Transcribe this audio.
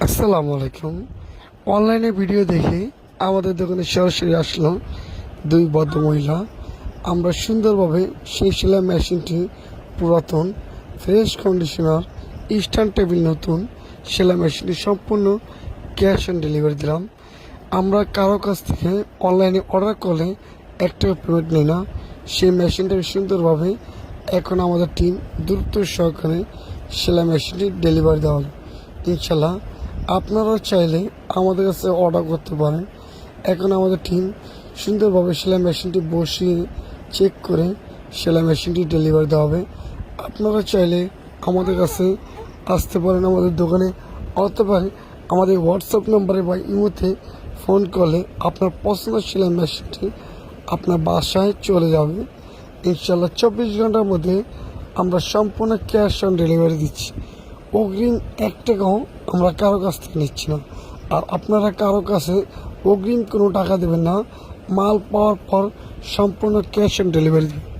আসসালামু আলাইকুম। অনলাইনে ভিডিও দেখে আমাদের দোকানে সরাসরি আসলো দুই ভদ্রমহিলা। আমরা সুন্দরভাবে সেই সেলাই মেশিনটি পুরাতন, ফ্রেশ কন্ডিশনার, স্ট্যান্ড টেবিল নতুন সেলাই মেশিনটি সম্পূর্ণ ক্যাশ অন ডেলিভারি দিলাম। আমরা কারো কাছ থেকে অনলাইনে অর্ডার করলে একটা পেমেন্ট নেই না। সেই মেশিনটাকে সুন্দরভাবে এখন আমাদের টিম দ্রুত সহকারে সেলাই মেশিনটি ডেলিভারি দেওয়া হলো। ইনশাল্লাহ আপনারাও চাইলে আমাদের কাছে অর্ডার করতে পারেন। এখন আমাদের টিম সুন্দরভাবে সেলাই মেশিনটি বসিয়ে চেক করে সেলাই মেশিনটি ডেলিভারি দেওয়া হবে। আপনারা চাইলে আমাদের কাছে আসতে পারেন আমাদের দোকানে, অথবা আমাদের হোয়াটসঅ্যাপ নম্বরে বা ইমোতে ফোন করলে আপনার পছন্দের সেলাই মেশিনটি আপনার বাসায় চলে যাবে। ইনশাল্লাহ 24 ঘন্টার মধ্যে আমরা সম্পূর্ণ ক্যাশ অন ডেলিভারি দিচ্ছি। অগ্রিম 1 টাকাও আমরা কারো কাছ থেকে নিচ্ছি না। আর আপনারা কারো কাছে অগ্রিম কোনো টাকা দেবেন না, মাল পাওয়ার পর সম্পূর্ণ ক্যাশ অন ডেলিভারি দেবেন।